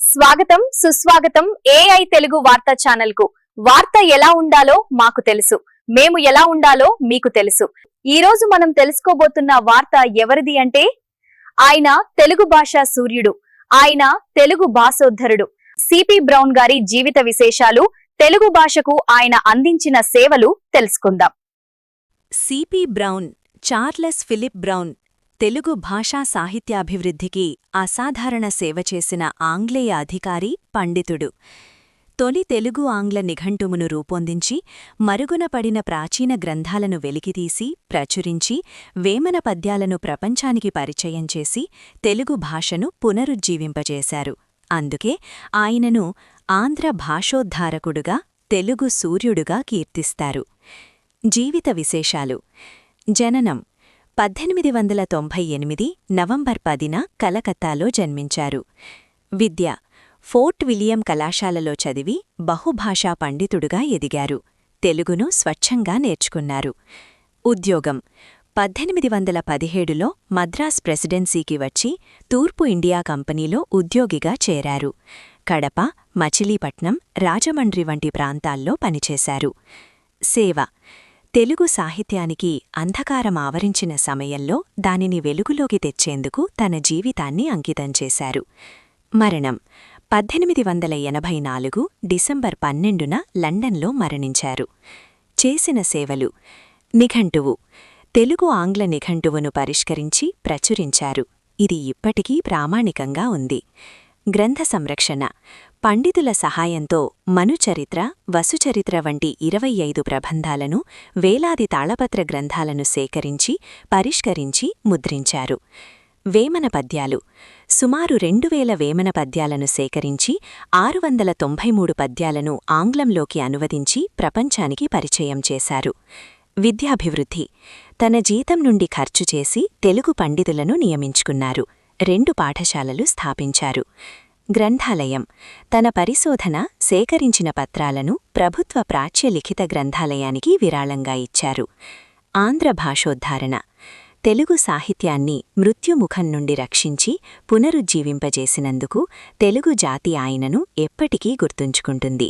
స్వాగతం సుస్వాగతం ఏఐ తెలుగు వార్తా ఛానల్ కు. వార్త ఎలా ఉండాలో మాకు తెలుసు, మేము ఎలా ఉండాలో మీకు తెలుసు. ఈ రోజు మనం తెలుసుకోబోతున్న వార్త ఎవరిది అంటే, ఆయన తెలుగు భాష సూర్యుడు, ఆయన తెలుగు భాషోద్ధరుడు. సిపి బ్రౌన్ గారి జీవిత విశేషాలు, తెలుగు భాషకు ఆయన అందించిన సేవలు తెలుసుకుందాం. C P Brown, Charles Philip Brown Telugu భాషా సాహిత్యాభివృద్ధికి అసాధారణ సేవ చేసిన ఆంగ్లేయ అధికారి, పండితుడు. తొలి తెలుగు ఆంగ్ల నిఘంటువును రూపొందించి మరుగున పడిన ప్రాచీన గ్రంథాలను వెలికితీసి ప్రచురించి వేమన పద్యాలను ప్రపంచానికి పరిచయం చేసి తెలుగు భాషను పునరుజ్జీవింపజేశారు. అందుకే ఆయనను ఆంధ్ర భాషోద్ధారకుడుగా, తెలుగు సూర్యుడుగా కీర్తిస్తారు. జీవిత విశేషాలు. జననం 1898 నవంబర్ 10న కలకత్తాలో జన్మించారు. విద్య ఫోర్ట్ విలియం కళాశాలలో చదివి బహుభాషా పండితుడుగా ఎదిగారు. తెలుగును స్వచ్ఛంగా నేర్చుకున్నారు. ఉద్యోగం 1817లో మద్రాస్ ప్రెసిడెన్సీకి వచ్చి తూర్పు ఇండియా కంపెనీలో ఉద్యోగిగా చేరారు. కడప, మచిలీపట్నం, రాజమండ్రి వంటి ప్రాంతాల్లో పనిచేశారు. సేవ తెలుగు సాహిత్యానికి అంధకారం ఆవరించిన సమయంలో దానిని వెలుగులోకి తెచ్చేందుకు తన జీవితాన్ని అంకితం చేశారు. మరణం 1884 డిసెంబర్ 12న లండన్లో మరణించారు. చేసిన సేవలు. నిఘంటువు తెలుగు ఆంగ్ల నిఘంటువును పరిష్కరించి ప్రచురించారు. ఇది ఇప్పటికీ ప్రామాణికంగా ఉంది. గ్రంథ సంరక్షణ పండితుల సహాయంతో మనుచరిత్ర, వసుచరిత్ర వంటి 25 ప్రబంధాలను, వేలాది తాళపత్ర గ్రంథాలను సేకరించి పరిష్కరించి ముద్రించారు. వేమన పద్యాలు సుమారు 2000 వేమన పద్యాలను సేకరించి 693 పద్యాలను ఆంగ్లంలోకి అనువదించి ప్రపంచానికి పరిచయం చేశారు. విద్యాభివృద్ధి తన జీతం నుండి ఖర్చు చేసి తెలుగు పండితులను నియమించుకున్నారు. 2 పాఠశాలలు స్థాపించారు. గ్రంథాలయం తన పరిశోధన, సేకరించిన పత్రాలను ప్రభుత్వ ప్రాచ్య లిఖిత గ్రంథాలయానికి విరాళంగా ఇచ్చారు. ఆంధ్ర భాషోద్ధారణ తెలుగు సాహిత్యాన్ని మృత్యుముఖం నుండి రక్షించి పునరుజ్జీవింపజేసినందుకు తెలుగు జాతి ఆయనను ఎప్పటికీ గుర్తుంచుకుంటుంది.